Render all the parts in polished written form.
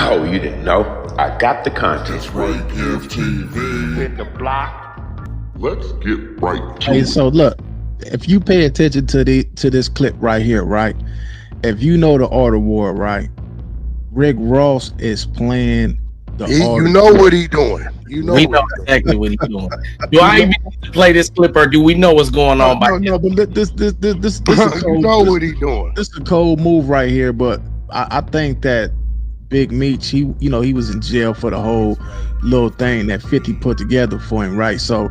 Oh, you didn't know? I got the content. That's right, Give TV. In the block. Let's get right to Hey, it. so look, if you pay attention to this clip right here, right? If you know the Art Award, right? Rick Ross is playing the Art. You know what he doing. You know We what know he exactly what he's doing. Do I even need to play this clip, or do we know what's going on? No, but this is doing. a You know what he doing. this is a cold move right here. But I think that Big Meech, he was in jail for the whole little thing that 50 put together for him, right? So,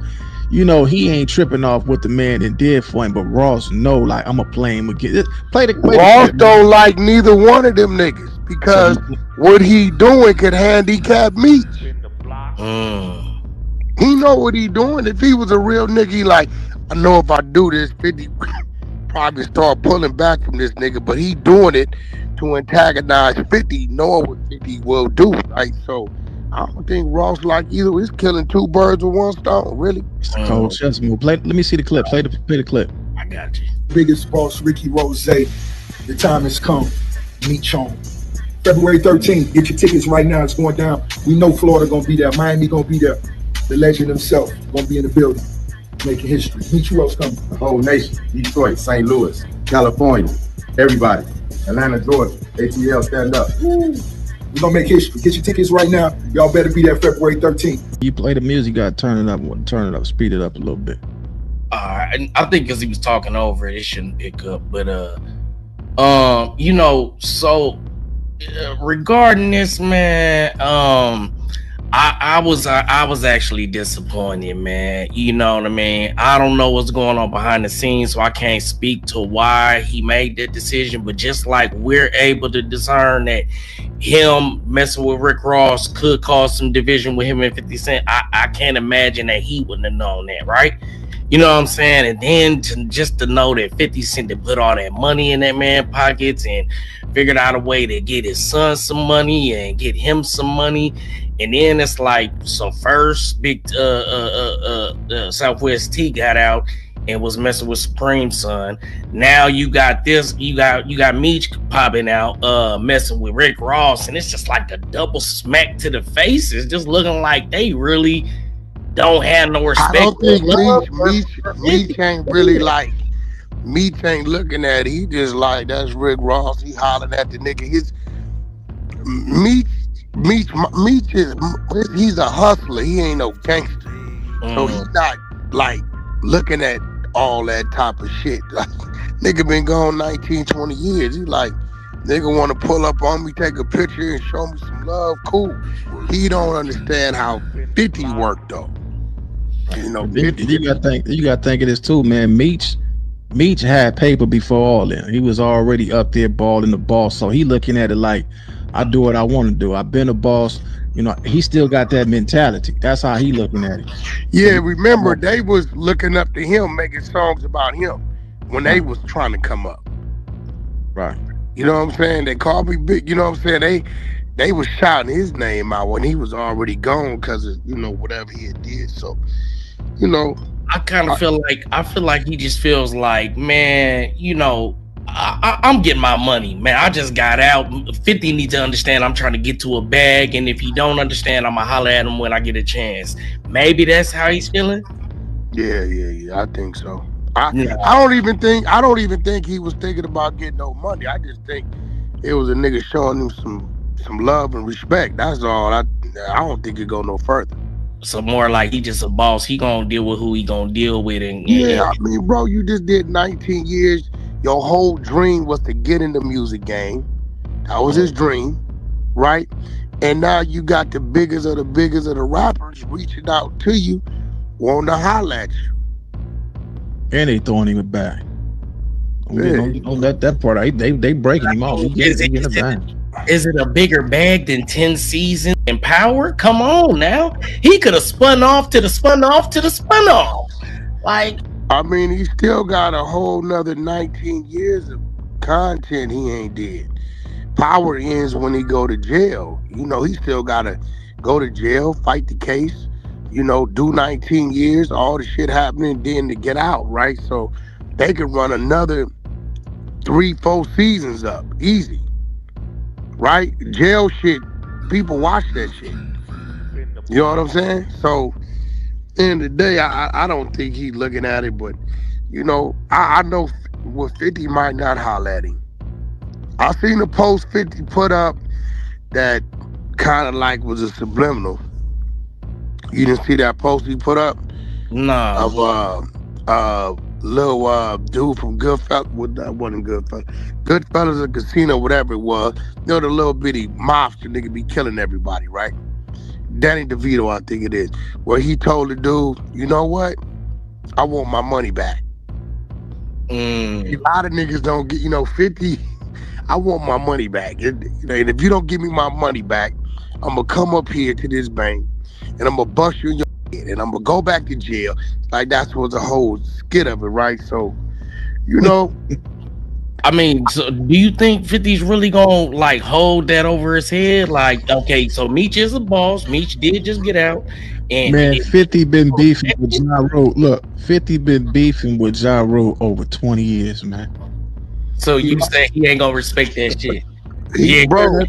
he ain't tripping off what the man that did for him. But Ross know, like, I'm gonna play him again. Play the Ross don't like neither one of them niggas because what he doing could handicap Meech. He know what he doing. If he was a real nigga, he like, I know if I do this, 50 probably start pulling back from this nigga, but he doing it to antagonize 50, knowing what 50 will do, right? So I don't think Ross like either. He's killing two birds with one stone, really. Cold chess move. Let me see the clip. Play the clip. I got you. Biggest boss, Ricky Rose. The time has come. Meech on. February 13th. Get your tickets right now. It's going down. We know Florida gonna be there. Miami gonna be there. The legend himself gonna be in the building, making history. Meech, who else coming? The whole nation. Detroit, St. Louis, California, everybody. Atlanta, Georgia, ATL, stand up. We're gonna make history. Get your tickets right now. Y'all better be there February 13th. You play the music, you gotta turn it up, speed it up a little bit. And I think because he was talking over it, it shouldn't pick up. But so regarding this, man, I was actually disappointed, man. You know what I mean? I don't know what's going on behind the scenes, so I can't speak to why he made that decision. But just like we're able to discern that him messing with Rick Ross could cause some division with him and 50 Cent, I can't imagine that he wouldn't have known that, right? You know what I'm saying? And then just to know that 50 Cent to put all that money in that man's pockets and figured out a way to get his son some money and get him some money. And then it's like some first big Southwest T got out and was messing with Supreme's son. Now you got this, you got Meech popping out, messing with Rick Ross, and it's just like a double smack to the face. It's just looking like they really don't have no respect. I don't think Meech ain't really like. Meech ain't looking at it. He just like, that's Rick Ross. He hollering at the nigga. Meech he's a hustler. He ain't no gangster. So he's not like looking at all that type of shit. Like, nigga been gone 19, 20 years. He like, nigga want to pull up on me, take a picture and show me some love. Cool. He don't understand how 50 worked though. You know, 50, you gotta think of this too, man. Meech had paper before all that. He was already up there balling the ball, so he looking at it like, I do what I want to do. I've been a boss. He still got that mentality. That's how he looking at it. Yeah, remember they was looking up to him, making songs about him when they was trying to come up. Right. You know what I'm saying? They called me big. You know what I'm saying? They was shouting his name out when he was already gone because of whatever he had did. So, I kind of feel like he just feels like, man, I'm getting my money, man. I just got out. 50 need to understand I'm trying to get to a bag, and if he don't understand, I'm gonna holler at him when I get a chance. Maybe that's how he's feeling. Yeah. I think so. I don't even think he was thinking about getting no money. I just think it was a nigga showing him some love and respect. That's all. I don't think it go no further. So more like he just a boss. He gonna deal with who he gonna deal with. I mean, bro, you just did 19 years. Your whole dream was to get in the music game. That was his dream, right? And now you got the biggest of the rappers reaching out to you, wanting to holler at you. And they throwing him back. Don't let that part out. They breaking him off. Is it a bigger bag than 10 seasons in Power? Come on now. He could have spun off to the spun off. Like, I mean, he still got a whole nother 19 years of content he ain't did. Power ends when he go to jail. He still gotta go to jail, fight the case, do 19 years, all the shit happening, then to get out, right? So they could run another 3-4 seasons up, easy. Right? Jail shit people watch that shit. You know what I'm saying? So, end of the day, I don't think he's looking at it, but you know, I know what 50 might not holler at him. I seen the post 50 put up that kind of like was a subliminal. You didn't see that post he put up Nah. of little dude from Goodfellas, well, that wasn't Goodfellas or Casino, whatever it was. You know, the little bitty mobster nigga be killing everybody, right? Danny DeVito, I think it is, where he told the dude, you know what? I want my money back. A lot of niggas don't get, 50. I want my money back. And if you don't give me my money back, I'm gonna come up here to this bank and I'm gonna bust you in your head and I'm gonna go back to jail. Like that's was the whole skit of it, right? So, I mean, so do you think 50's really gonna like hold that over his head? Like, okay, so Meech is a boss. Meech did just get out, and man, 50 been beefing with Ja Rule. Look, 50 been beefing with Ja Rule over 20 years, man. So you say he ain't gonna respect that shit? Yeah, bro.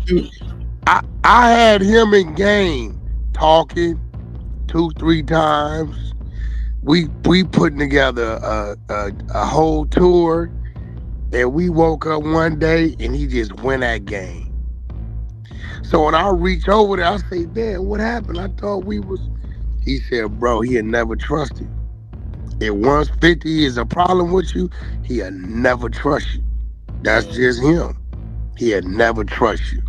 I had him in game talking 2-3 times. We putting together a whole tour. And we woke up one day and he just went at game. So when I reach over there, I say, man, what happened? I thought we was... He said, bro, he'll never trust you. And once 50 is a problem with you, he'll never trust you. That's just him. He'll never trust you.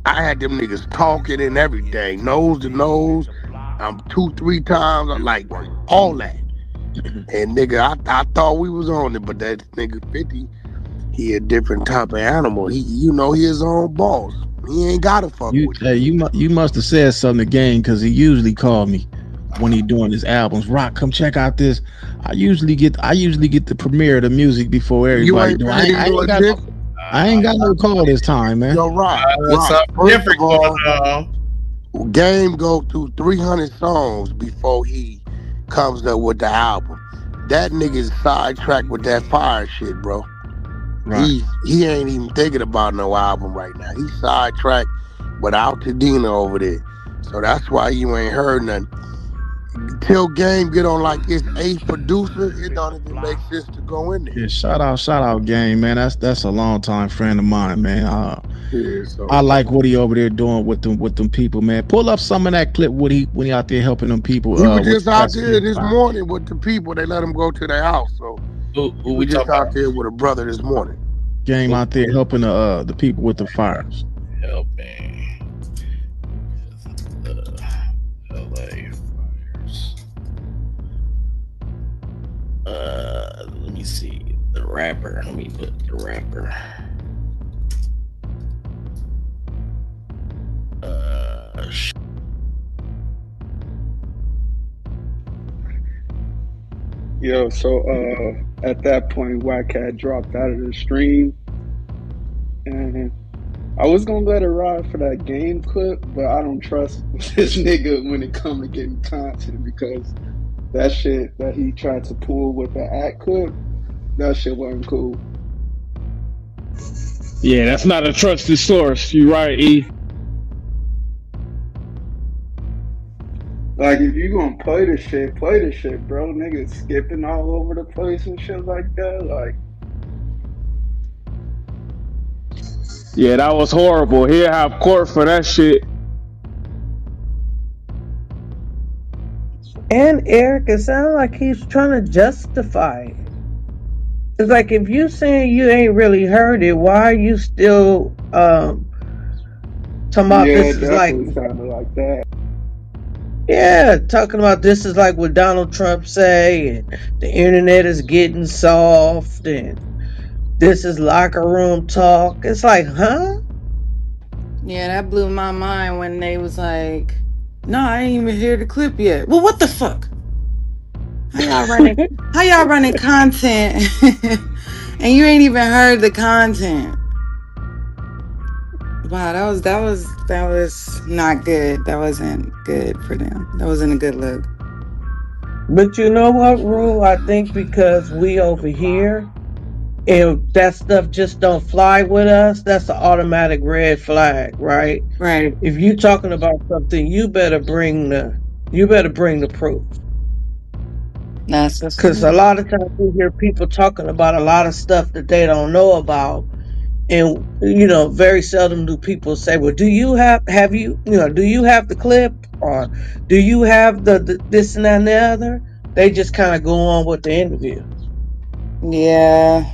I had them niggas talking and everything, nose to nose. 2-3 times, I'm like, all that. And nigga, I thought we was on it, but that nigga 50, he a different type of animal. He his own boss. He ain't gotta fuck with you. You must have said something to Game, because he usually called me when he doing his albums. Rock, come check out this. I usually get the premiere of the music before everybody. I ain't got no call this time, man. Yo, Rock. What's up? Different going on. Game go through 300 songs before he comes up with the album. That nigga's sidetracked with that fire shit, bro. Right. He ain't even thinking about no album right now. He's sidetracked without Tadina over there. So that's why you ain't heard nothing. Till Game get on like his 8th producer, it don't even make sense to go in there. Yeah, shout out Game, man. That's a long time friend of mine, man. I like what he over there doing with them people, man. Pull up some of that clip when he out there helping them people. He was just out there this morning with the people. They let him go to their house. So who we just out there with a brother this morning. Game out there helping the people with the fires. Helping the LA fires. Let me see the rapper. Let me put the rapper. Yo, so at that point, Wack had dropped out of the stream, and I was gonna let it ride for that Game clip, but I don't trust this nigga when it comes to getting content, because that shit that he tried to pull with the Act clip, that shit wasn't cool. Yeah, that's not a trusted source. You right, E. Like, if you gonna play the shit, bro. Niggas skipping all over the place and shit like that. Like, yeah, that was horrible. He'll have court for that shit. And Eric, it sounds like he's trying to justify it. It's like, if you saying you ain't really heard it, why are you still talking about this is like sounded like that. Yeah, talking about this is like what Donald Trump say, and the internet is getting soft, and this is locker room talk. It's like, huh? Yeah, that blew my mind when they was like, no, I ain't even hear the clip yet. Well, what the fuck? How y'all running content and you ain't even heard the content? Wow, that was not good. That wasn't good for them. That wasn't a good look. But you know what, Rule? I think because we over here, if that stuff just don't fly with us, that's an automatic red flag, right? Right. If you talking about something, you better bring the proof. That's just Because a lot of times we hear people talking about a lot of stuff that they don't know about, and very seldom do people say, "Well, do you have you do you have the clip, or do you have the this and that and the other?" They just kind of go on with the interview. yeah.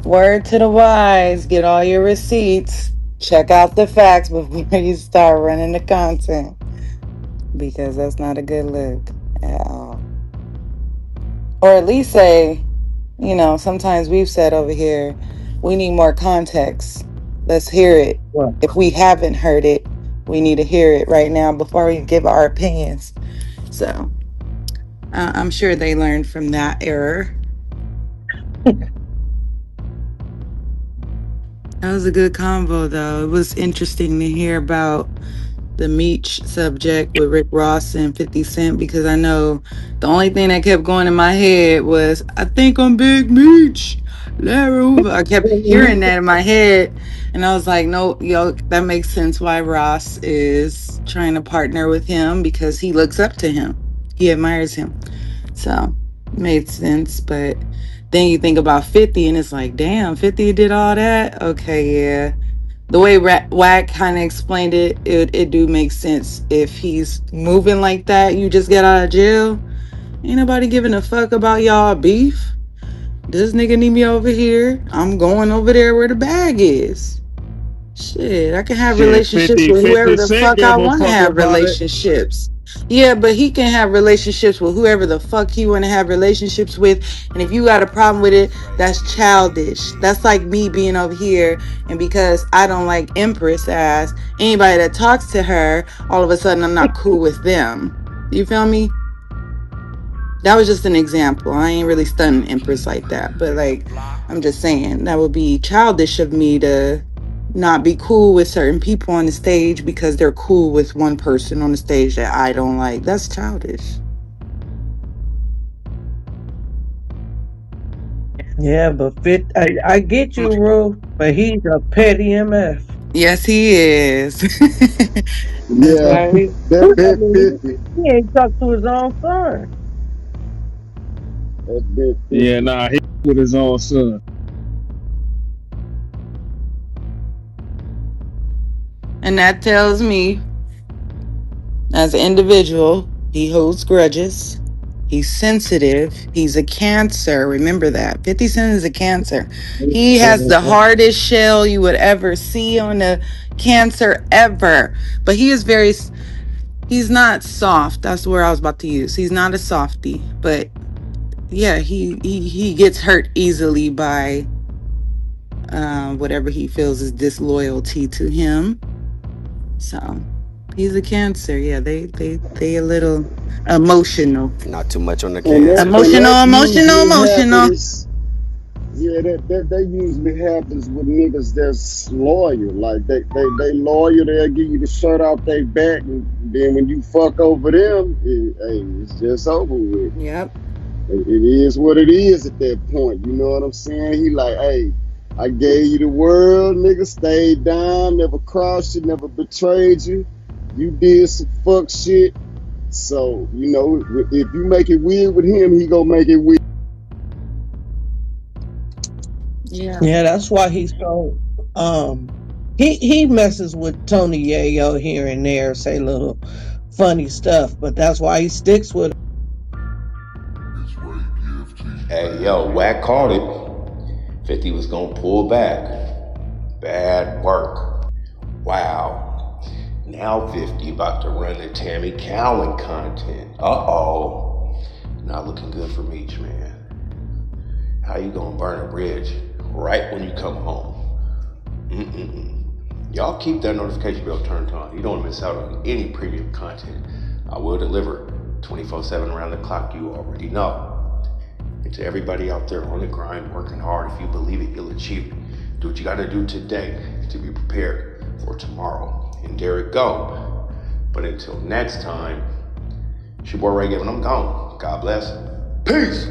Word to the wise. Get all your receipts. Check out the facts before you start running the content. Because that's not a good look at all. Or at least say, sometimes we've said over here, we need more context. Let's hear it. Well, If we haven't heard it, we need to hear it right now before we give our opinions. So I'm sure they learned from that error. That was a good convo, though. It was interesting to hear about the Meech subject with Rick Ross and 50 Cent, because I know the only thing that kept going in my head was, I think I'm Big Meech. I kept hearing that in my head, and I was like, no, that makes sense why Ross is trying to partner with him, because he looks up to him. He admires him. So, made sense. But then you think about 50, and it's like, damn, 50 did all that? Okay, yeah. The way Wack kind of explained it do make sense. If he's moving like that, you just get out of jail. Ain't nobody giving a fuck about y'all beef. This nigga need me over here. I'm going over there where the bag is. Shit, I can have Shit, relationships 50, with whoever 50 the Cent fuck I gave a want to fuck have about it. relationships. Yeah, but he can have relationships with whoever the fuck he want to have relationships with. And if you got a problem with it, that's childish. That's like me being over here, and because I don't like Empress ass, anybody that talks to her, all of a sudden I'm not cool with them. You feel me? That was just an example. I ain't really stunning Empress like that. But like, I'm just saying that would be childish of me to not be cool with certain people on the stage because they're cool with one person on the stage that I don't like. That's childish. yeah, but I get you, Ru, but he's a petty MF. Yes, he is. That's Yeah, why we. that I bit mean, 50. he ain't talked to his own son. That bit Yeah, 50. nah, he with his own son. And that tells me, as an individual, he holds grudges. He's sensitive. He's a cancer. Remember that. 50 Cent is a cancer. He has the hardest shell you would ever see on a cancer ever. But he's not soft. That's where I was about to use. He's not a softie. But yeah, he gets hurt easily by whatever he feels is disloyalty to him. So he's a cancer. Yeah, they a little emotional. Not too much on the And that, cancer. and that usually Emotional. happens. Yeah, that usually happens with niggas that's loyal. Like they loyal, they'll give you the shirt off their back, and then when you fuck over them, it's just over with. Yep. It is what it is at that point. You know what I'm saying? He like, hey, I gave you the world, nigga, stayed down, never crossed you, never betrayed you. You did some fuck shit. So, if you make it weird with him, he gonna make it weird. Yeah. Yeah, that's why he's so he messes with Tony Yayo here and there, say little funny stuff, but that's why he sticks with him. Hey, yo, Wack called it. 50 was gonna pull back. Bad work. Wow. Now 50 about to run the Tammy Cowins content. Uh-oh. Not looking good for Meech, man. How you gonna burn a bridge right when you come home? Y'all keep that notification bell turned on. You don't miss out on any premium content. I will deliver 24/7 around the clock, you already know. And to everybody out there on the grind, working hard, if you believe it, you'll achieve it. Do what you gotta do today to be prepared for tomorrow. And there it go. But until next time, it's your boy Ray Gavin, I'm gone. God bless. Peace.